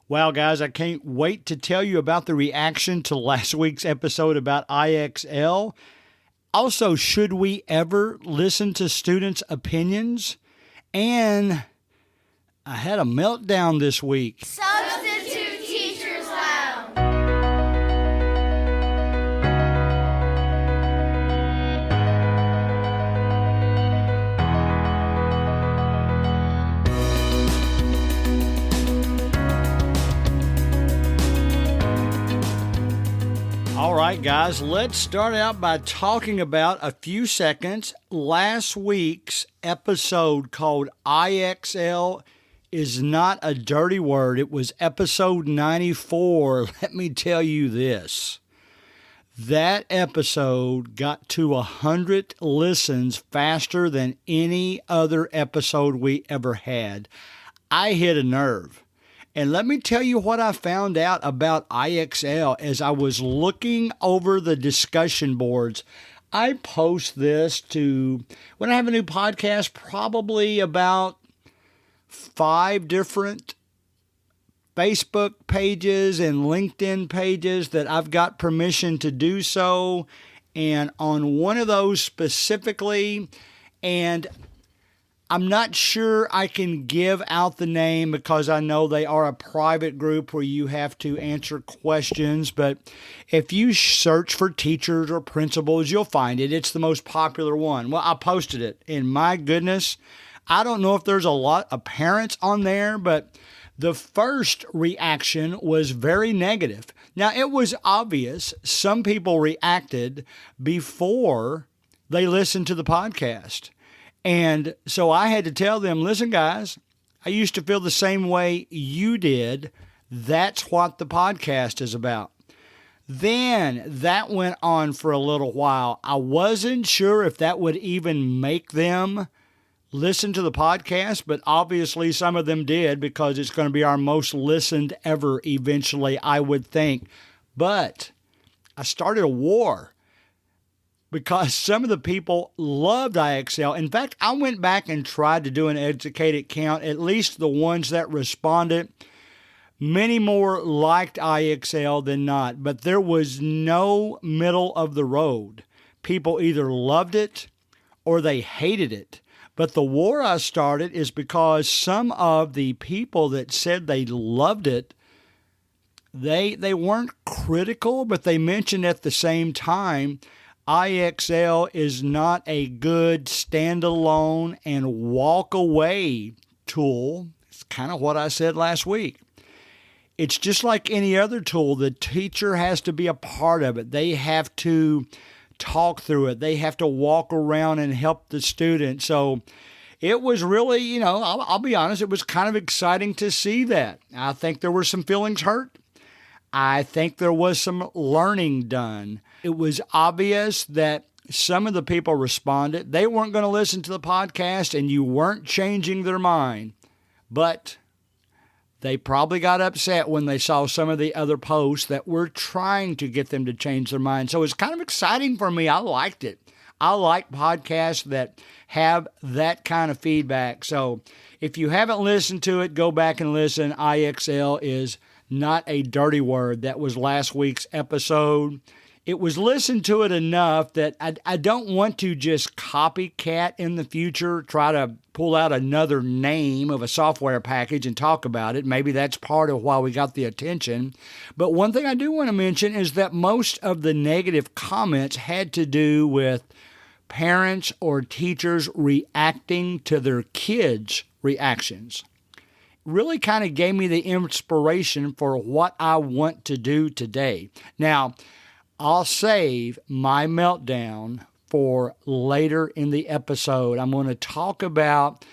Wow, guys, I can't wait to tell you about the reaction to last week's episode about IXL. Also, should we ever listen to students' opinions? And I had a meltdown this week. Substitute Teachers Lounge. All right, guys, let's start out by talking about a few seconds last week's episode called IXL is not a dirty word. It was episode 94. Let me tell you this. That episode got to 100 listens faster than any other episode we ever had. I hit a nerve. And let me tell you what I found out about IXL as I was looking over the discussion boards. I post this to, when I have a new podcast, probably about 5 different Facebook pages and LinkedIn pages that I've got permission to do so. And on one of those specifically, and I'm not sure I can give out the name because I know they are a private group where you have to answer questions. But if you search for teachers or principals, you'll find it. It's the most popular one. Well, I posted it. And my goodness, I don't know if there's a lot of parents on there, but the first reaction was very negative. Now, it was obvious some people reacted before they listened to the podcast. And so I had to tell them, listen, guys, I used to feel the same way you did. That's what the podcast is about. Then that went on for a little while. I wasn't sure if that would even make them listen to the podcast, but obviously some of them did because it's going to be our most listened ever eventually, I would think. But I started a war, because some of the people loved IXL. In fact, I went back and tried to do an educated count, at least the ones that responded. Many more liked IXL than not, but there was no middle of the road. People either loved it or they hated it. But the war I started is because some of the people that said they loved it, they weren't critical, but they mentioned at the same time IXL is not a good standalone and walk away tool. It's kind of what I said last week. It's just like any other tool. The teacher has to be a part of it. They have to talk through it. They have to walk around and help the student. So it was really, I'll be honest, it was kind of exciting to see that. I think there were some feelings hurt. I think there was some learning done. It was obvious that some of the people responded. They weren't going to listen to the podcast and you weren't changing their mind. But they probably got upset when they saw some of the other posts that were trying to get them to change their mind. So it's kind of exciting for me. I liked it. I like podcasts that have that kind of feedback. So if you haven't listened to it, go back and listen. IXL is not a dirty word. That was last week's episode. It was listened to it enough that I don't want to just copycat in the future, try to pull out another name of a software package and talk about it. Maybe that's part of why we got the attention. But one thing I do want to mention is that most of the negative comments had to do with parents or teachers reacting to their kids' reactions. Really kind of gave me the inspiration for what I want to do today. Now, I'll save my meltdown for later in the episode. I'm going to talk about,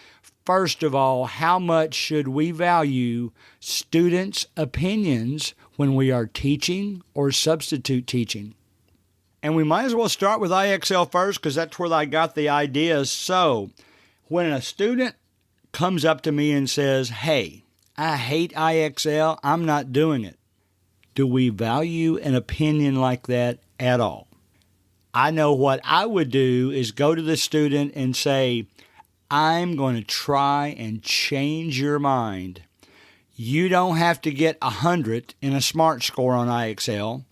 first of all, how much should we value students' opinions when we are teaching or substitute teaching. And we might as well start with IXL first because that's where I got the ideas. So when a student comes up to me and says, hey, I hate IXL, I'm not doing it. Do we value an opinion like that at all? I know what I would do is go to the student and say, I'm going to try and change your mind. You don't have to get 100 in a SMART score on IXL.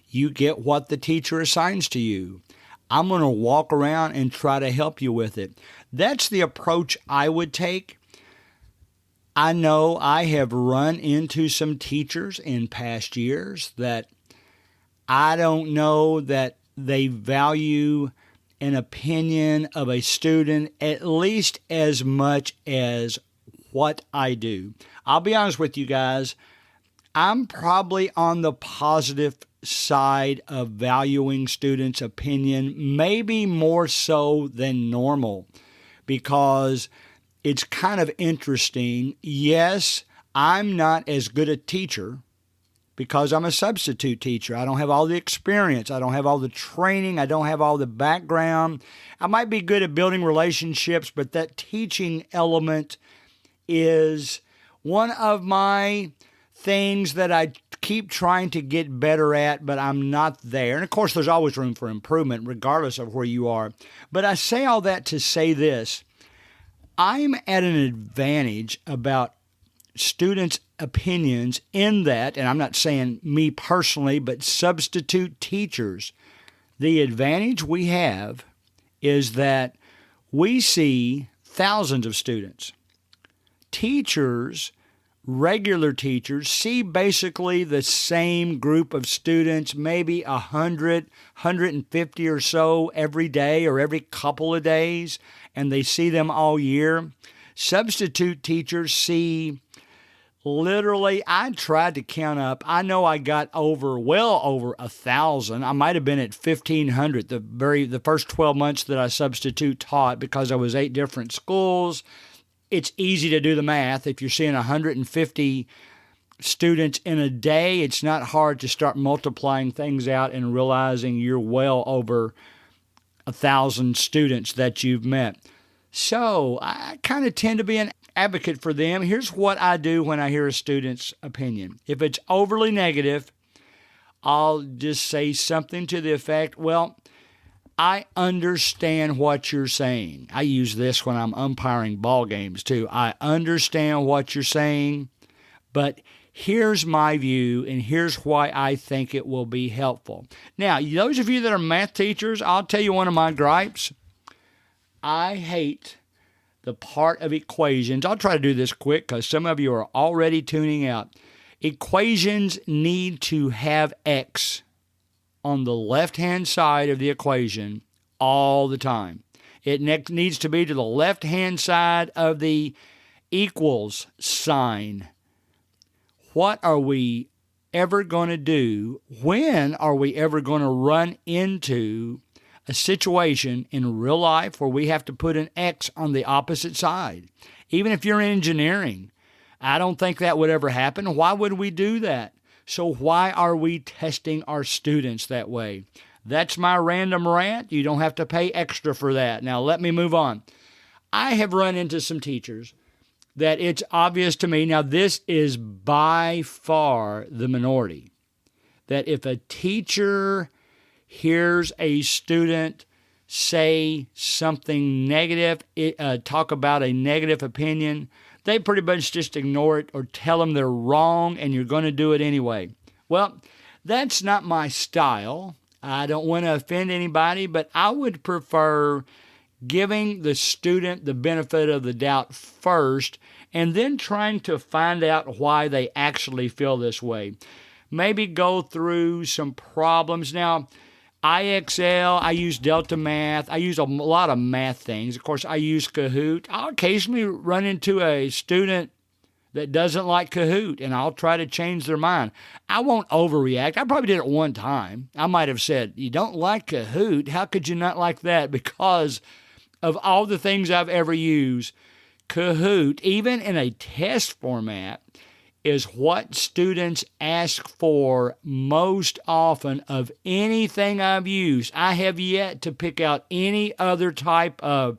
You get what the teacher assigns to you. I'm going to walk around and try to help you with it. That's the approach I would take. I know I have run into some teachers in past years that I don't know that they value an opinion of a student at least as much as what I do. I'll be honest with you guys, I'm probably on the positive side of valuing students' opinion, maybe more so than normal, because it's kind of interesting. Yes, I'm not as good a teacher because I'm a substitute teacher. I don't have all the experience. I don't have all the training. I don't have all the background. I might be good at building relationships, but that teaching element is one of my things that I keep trying to get better at, but I'm not there. And of course, there's always room for improvement, regardless of where you are. But I say all that to say this. I'm at an advantage about students' opinions in that, and I'm not saying me personally, but substitute teachers. The advantage we have is that we see thousands of students. Teachers, regular teachers, see basically the same group of students, maybe 100, 150 or so every day or every couple of days, and they see them all year. Substitute teachers see literally, I tried to count up. I know I got well over 1,000. I might have been at 1,500 the first 12 months that I substitute taught because I was 8 different schools. It's easy to do the math. If you're seeing 150 students in a day, it's not hard to start multiplying things out and realizing you're well over 1,000 students that you've met. So I kind of tend to be an advocate for them. Here's what I do when I hear a student's opinion. If it's overly negative, I'll just say something to the effect, well, I understand what you're saying. I use this when I'm umpiring ball games too. I understand what you're saying, but here's my view and here's why I think it will be helpful. Now, those of you that are math teachers, I'll tell you one of my gripes. I hate the part of equations. I'll try to do this quick because some of you are already tuning out. Equations need to have X on the left-hand side of the equation all the time. It needs to be to the left-hand side of the equals sign. What are we ever going to do? When are we ever going to run into a situation in real life where we have to put an X on the opposite side? Even if you're in engineering, I don't think that would ever happen. Why would we do that? So why are we testing our students that way? That's my random rant. You don't have to pay extra for that. Now let me move on. I have run into some teachers that it's obvious to me, now this is by far the minority, that if a teacher hears a student say something negative, talk about a negative opinion, they pretty much just ignore it or tell them they're wrong and you're going to do it anyway. Well, that's not my style. I don't want to offend anybody, but I would prefer giving the student the benefit of the doubt first and then trying to find out why they actually feel this way. Maybe go through some problems. Now, IXL, I use Delta Math. I use a lot of math things. Of course, I use Kahoot. I'll occasionally run into a student that doesn't like Kahoot, and I'll try to change their mind. I won't overreact. I probably did it one time. I might have said, you don't like Kahoot? How could you not like that? Because of all the things I've ever used, Kahoot, even in a test format, is what students ask for most often of anything I've used. I have yet to pick out any other type of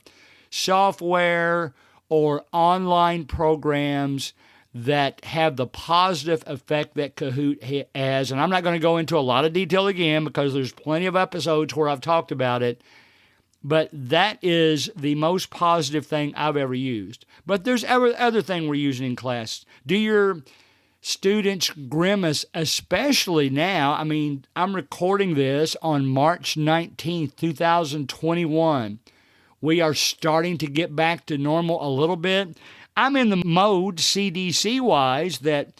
software or online programs that have the positive effect that Kahoot has. And I'm not going to go into a lot of detail again because there's plenty of episodes where I've talked about it. But that is the most positive thing I've ever used. But there's other thing we're using in class. Do your students grimace, especially now? I mean, I'm recording this on March 19th, 2021. We are starting to get back to normal a little bit. I'm in the mode, CDC-wise, that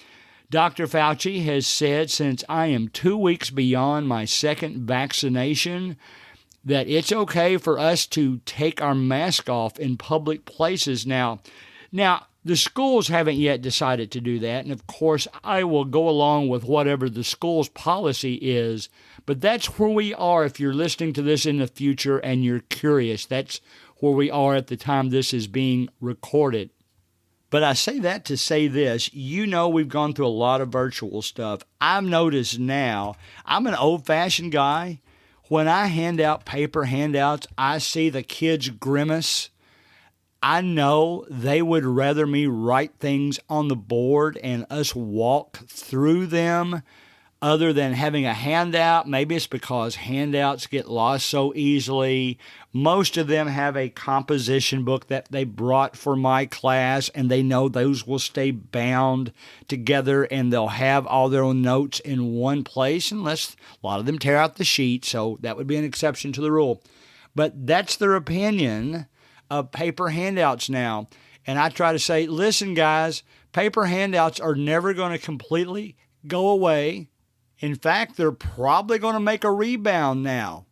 Dr. Fauci has said since I am 2 weeks beyond my second vaccination that it's okay for us to take our mask off in public places now. Now, the schools haven't yet decided to do that, and of course, I will go along with whatever the school's policy is, but that's where we are if you're listening to this in the future and you're curious. That's where we are at the time this is being recorded. But I say that to say this. You know, we've gone through a lot of virtual stuff. I've noticed now, I'm an old-fashioned guy. When I hand out paper handouts, I see the kids grimace. I know they would rather me write things on the board and us walk through them other than having a handout. Maybe it's because handouts get lost so easily. Most of them have a composition book that they brought for my class, and they know those will stay bound together, and they'll have all their own notes in one place, unless a lot of them tear out the sheet, so that would be an exception to the rule. But that's their opinion of paper handouts now. And I try to say, listen, guys, paper handouts are never going to completely go away. In fact, they're probably going to make a rebound now.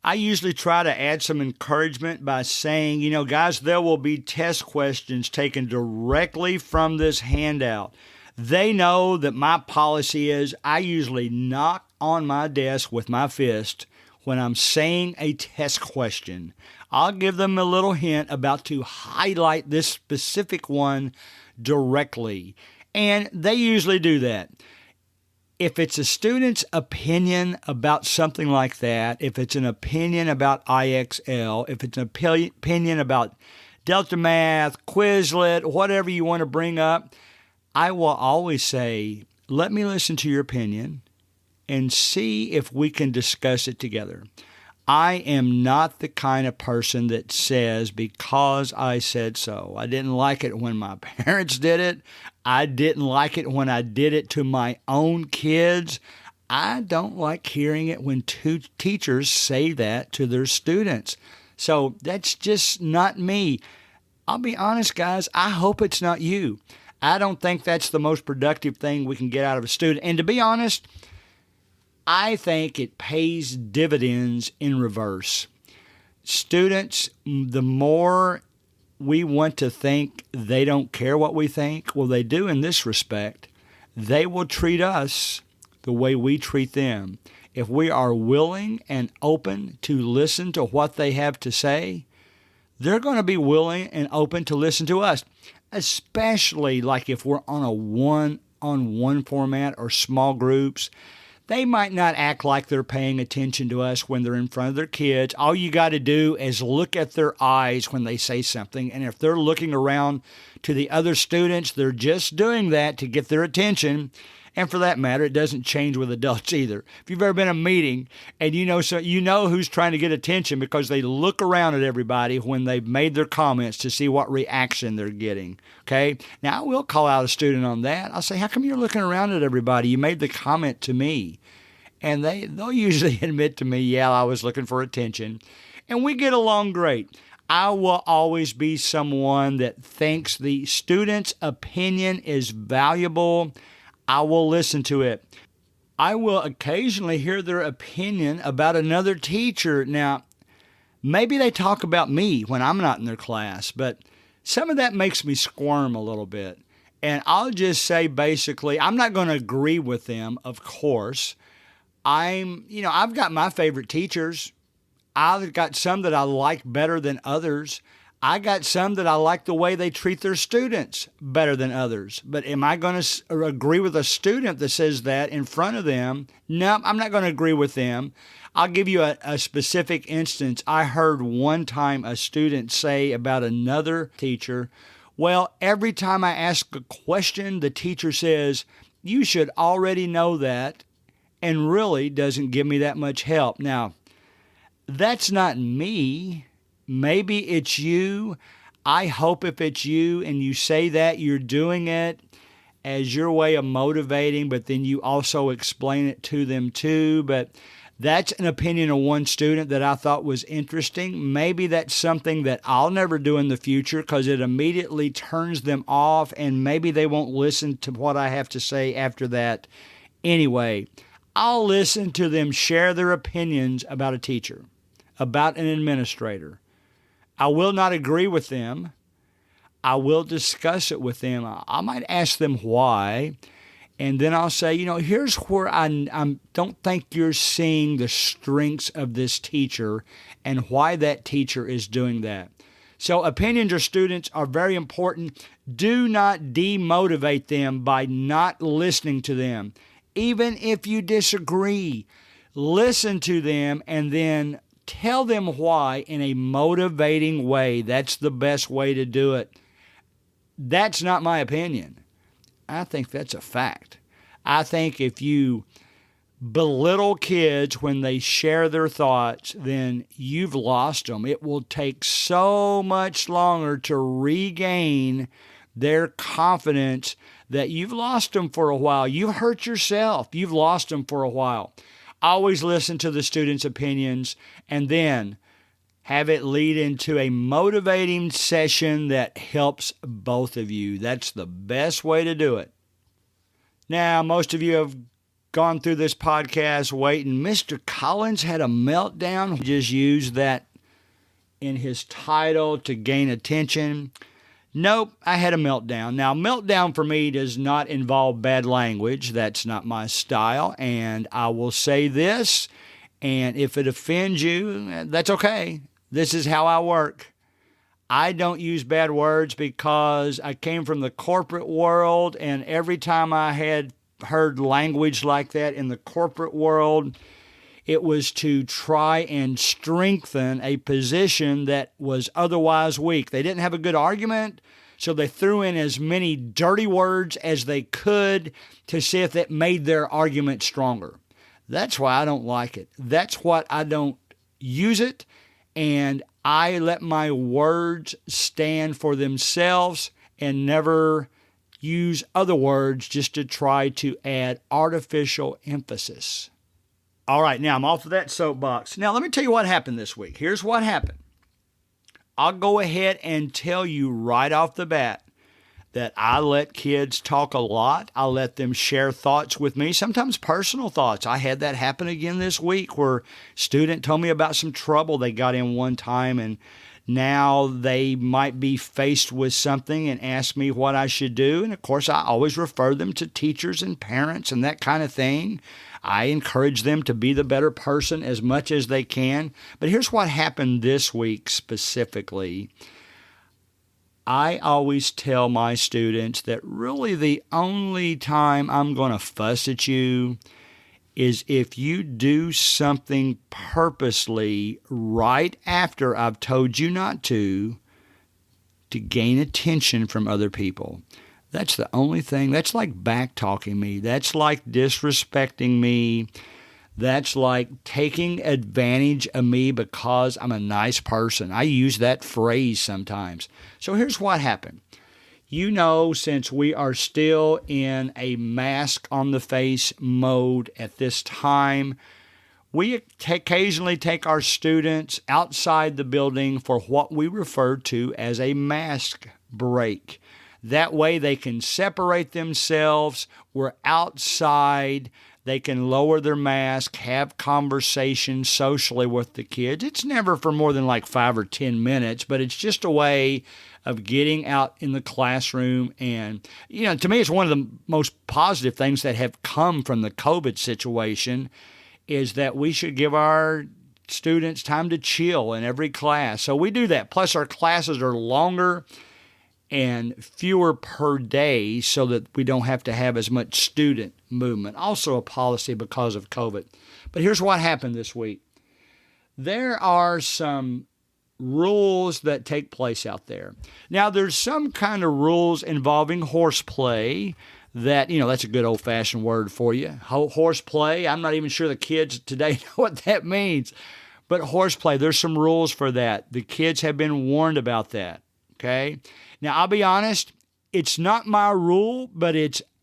I usually try to add some encouragement by saying, you know, guys, there will be test questions taken directly from this handout. They know that my policy is I usually knock on my desk with my fist when I'm saying a test question. I'll give them a little hint about to highlight this specific one directly. And they usually do that. If it's a student's opinion about something like that, if it's an opinion about IXL, if it's an opinion about Delta Math, Quizlet, whatever you want to bring up, I will always say, let me listen to your opinion and see if we can discuss it together. I am not the kind of person that says, because I said so. I didn't like it when my parents did it. I didn't like it when I did it to my own kids. I don't like hearing it when two teachers say that to their students. So that's just not me. I'll be honest, guys, I hope it's not you. I don't think that's the most productive thing we can get out of a student. And to be honest, I think it pays dividends in reverse. Students, the more we want to think they don't care what we think, well, they do in this respect. They will treat us the way we treat them. If we are willing and open to listen to what they have to say, they're going to be willing and open to listen to us, especially like if we're on a one-on-one format or small groups. They might not act like they're paying attention to us when they're in front of their kids. All you got to do is look at their eyes when they say something. And if they're looking around to the other students, they're just doing that to get their attention. And for that matter, it doesn't change with adults either. If you've ever been in a meeting and you know who's trying to get attention because they look around at everybody when they've made their comments to see what reaction they're getting. Okay? Now, I will call out a student on that. I'll say, how come you're looking around at everybody? You made the comment to me. And they'll usually admit to me, yeah, I was looking for attention. And we get along great. I will always be someone that thinks the student's opinion is valuable. I will listen to it. I will occasionally hear their opinion about another teacher. Now, maybe they talk about me when I'm not in their class, but some of that makes me squirm a little bit. And I'll just say basically, I'm not going to agree with them, of course. I've got my favorite teachers. I've got some that I like better than others. I got some that I like the way they treat their students better than others. But am I going to agree with a student that says that in front of them? No, I'm not going to agree with them. I'll give you a specific instance. I heard one time a student say about another teacher, well, every time I ask a question, the teacher says, you should already know that, and really doesn't give me that much help. Now, that's not me. maybe it's you. I hope if it's you and you say that, you're doing it as your way of motivating, but then you also explain it to them too. But that's an opinion of one student that I thought was interesting. Maybe that's something that I'll never do in the future because it immediately turns them off, and maybe they won't listen to what I have to say after that. Anyway, I'll listen to them share their opinions about a teacher, about an administrator. I will not agree with them. I will discuss it with them. I might ask them why. And then I'll say, here's where I don't think you're seeing the strengths of this teacher and why that teacher is doing that. So opinions of students are very important. Do not demotivate them by not listening to them. Even if you disagree, listen to them and then tell them why in a motivating way. That's the best way to do it. That's not my opinion. I think that's a fact. I think if you belittle kids when they share their thoughts, then you've lost them. It will take so much longer to regain their confidence that you've lost them for a while. You've hurt yourself. You've lost them for a while. Always listen to the students' opinions and then have it lead into a motivating session that helps both of you. That's the best way to do it. Now, most of you have gone through this podcast waiting. Mr. Collins had a meltdown. He just used that in his title to gain attention. Nope, I had a meltdown. Now, meltdown for me does not involve bad language. That's not my style. And I will say this, and if it offends you, that's okay. This is how I work. I don't use bad words because I came from the corporate world, and every time I had heard language like that in the corporate world, it was to try and strengthen a position that was otherwise weak. They didn't have a good argument, so they threw in as many dirty words as they could to see if it made their argument stronger. That's why I don't like it. That's why I don't use it. And I let my words stand for themselves and never use other words just to try to add artificial emphasis. All right, now I'm off of that soapbox. Now let me tell you what happened this week. Here's what happened. I'll go ahead and tell you right off the bat that I let kids talk a lot. I let them share thoughts with me, sometimes personal thoughts. I had that happen again this week where a student told me about some trouble they got in one time, and now they might be faced with something and ask me what I should do. And of course, I always refer them to teachers and parents and that kind of thing. I encourage them to be the better person as much as they can. But here's what happened this week specifically. I always tell my students that really the only time I'm going to fuss at you is if you do something purposely right after I've told you not to gain attention from other people. That's the only thing. That's like back-talking me. That's like disrespecting me. That's like taking advantage of me because I'm a nice person. I use that phrase sometimes. So here's what happened. Since we are still in a mask on the face mode at this time, we occasionally take our students outside the building for what we refer to as a mask break. That way they can separate themselves. We're outside. They can lower their mask, have conversations socially with the kids. It's never for more than like 5 or 10 minutes, but it's just a way of getting out in the classroom. And, to me, it's one of the most positive things that have come from the COVID situation is that we should give our students time to chill in every class. So we do that. Plus, our classes are longer and fewer per day so that we don't have to have as much student movement. Also a policy because of COVID. But here's what happened this week. There are some rules that take place out there. Now, there's some kind of rules involving horseplay that, that's a good old-fashioned word for you. Horseplay, I'm not even sure the kids today know what that means. But horseplay, there's some rules for that. The kids have been warned about that, okay? Now, I'll be honest, it's not my rule, but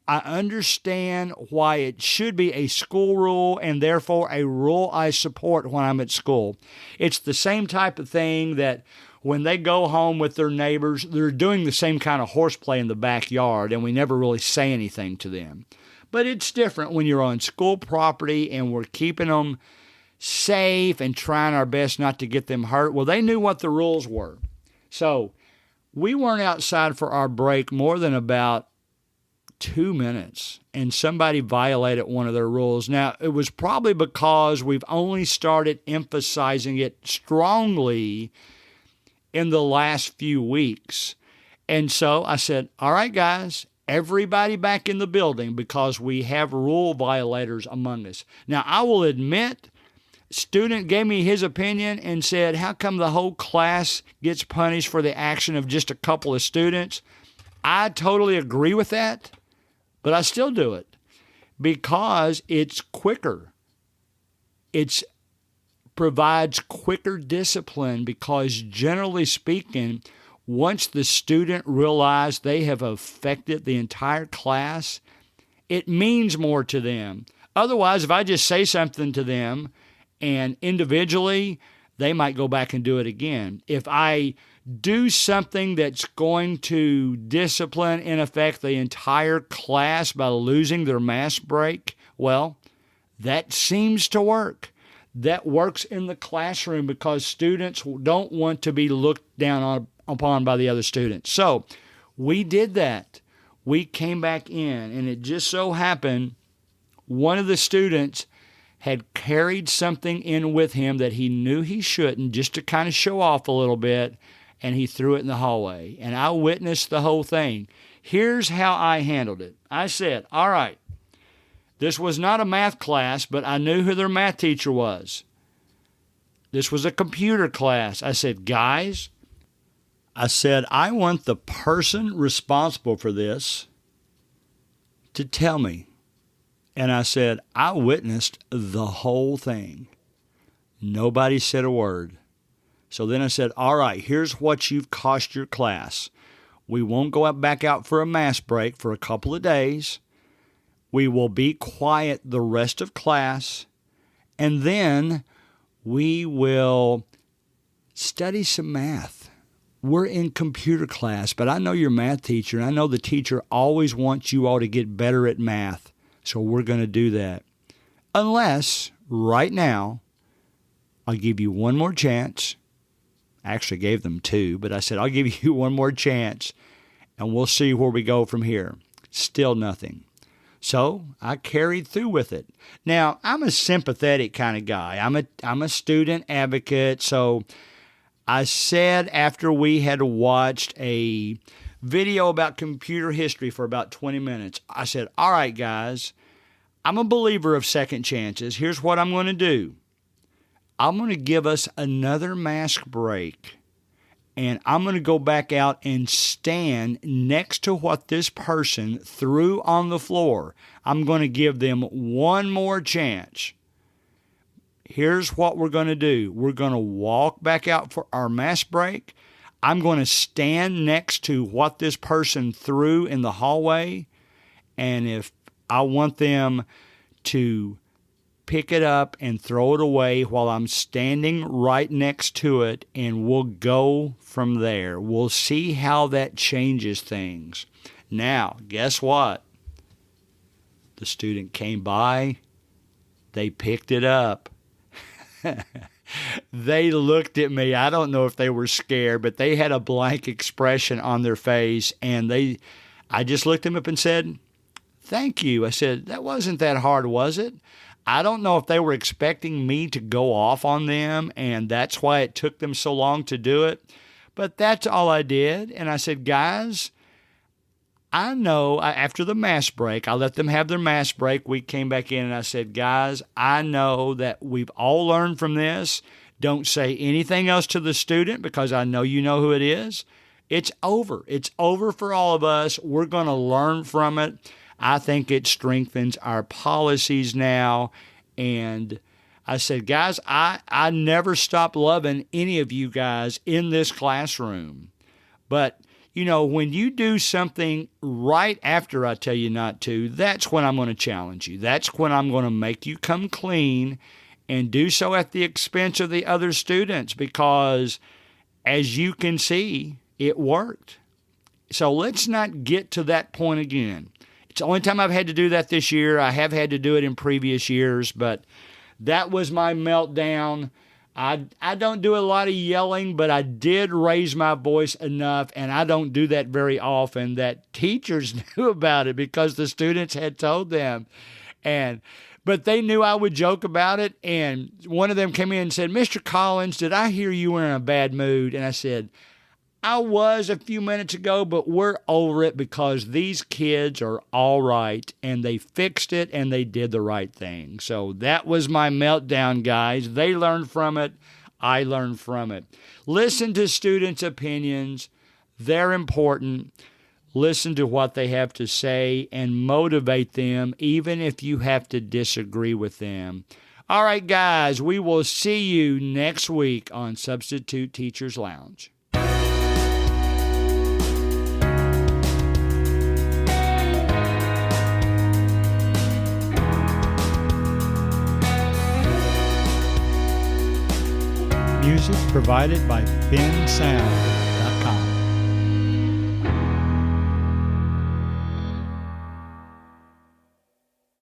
I understand why it should be a school rule and therefore a rule I support when I'm at school. It's the same type of thing that when they go home with their neighbors, they're doing the same kind of horseplay in the backyard, and we never really say anything to them. But it's different when you're on school property and we're keeping them safe and trying our best not to get them hurt. Well, they knew what the rules were. So we weren't outside for our break more than about 2 minutes, and somebody violated one of their rules. Now, it was probably because we've only started emphasizing it strongly in the last few weeks. And so I said, all right, guys, everybody back in the building because we have rule violators among us. Now, I will admit, student gave me his opinion and said, how come the whole class gets punished for the action of just a couple of students? I totally agree with that, but I still do it because it's quicker. It provides quicker discipline because, generally speaking, once the student realizes they have affected the entire class, it means more to them. Otherwise, if I just say something to them and individually, they might go back and do it again. If I do something that's going to discipline, in effect, the entire class by losing their mass break, well, that seems to work. That works in the classroom because students don't want to be looked down upon by the other students. So we did that. We came back in, and it just so happened one of the students had carried something in with him that he knew he shouldn't, just to kind of show off a little bit, and he threw it in the hallway. And I witnessed the whole thing. Here's how I handled it. I said, all right, this was not a math class, but I knew who their math teacher was. This was a computer class. I said, guys, I want the person responsible for this to tell me. And I said, I witnessed the whole thing. Nobody said a word. So then I said, all right, here's what you've cost your class. We won't go back out for a mass break for a couple of days. We will be quiet the rest of class, and then we will study some math. We're in computer class, but I know your math teacher, and I know the teacher always wants you all to get better at math, so we're going to do that. Unless, right now, I'll give you one more chance. I actually gave them two, but I said, I'll give you one more chance, and we'll see where we go from here. Still nothing. So I carried through with it. Now, I'm a sympathetic kind of guy. I'm a student advocate. So I said after we had watched a video about computer history for about 20 minutes, I said, all right, guys, I'm a believer of second chances. Here's what I'm going to do. I'm going to give us another mask break. And I'm going to go back out and stand next to what this person threw on the floor. I'm going to give them one more chance. Here's what we're going to do. We're going to walk back out for our mass break. I'm going to stand next to what this person threw in the hallway. And if I want them to pick it up and throw it away while I'm standing right next to it, and we'll go from there. We'll see how that changes things. Now, guess what? The student came by. They picked it up. They looked at me. I don't know if they were scared, but they had a blank expression on their face, and I just looked them up and said, thank you. I said, that wasn't that hard, was it? I don't know if they were expecting me to go off on them, and that's why it took them so long to do it. But that's all I did. And I said, guys, I know after the mass break, I let them have their mass break. We came back in, and I said, guys, I know that we've all learned from this. Don't say anything else to the student because I know you know who it is. It's over. It's over for all of us. We're going to learn from it. I think it strengthens our policies now, and I said, guys, I never stop loving any of you guys in this classroom. But, when you do something right after I tell you not to, that's when I'm going to challenge you. That's when I'm going to make you come clean and do so at the expense of the other students because, as you can see, it worked. So let's not get to that point again. It's the only time I've had to do that this year. I have had to do it in previous years, but that was my meltdown. I don't do a lot of yelling, but I did raise my voice enough, and I don't do that very often, that teachers knew about it because the students had told them. But they knew I would joke about it, and one of them came in and said, Mr. Collins, did I hear you were in a bad mood? And I said, I was a few minutes ago, but we're over it because these kids are all right, and they fixed it, and they did the right thing. So that was my meltdown, guys. They learned from it. I learned from it. Listen to students' opinions. They're important. Listen to what they have to say and motivate them, even if you have to disagree with them. All right, guys, we will see you next week on Substitute Teachers Lounge. Music provided by Finn Sound.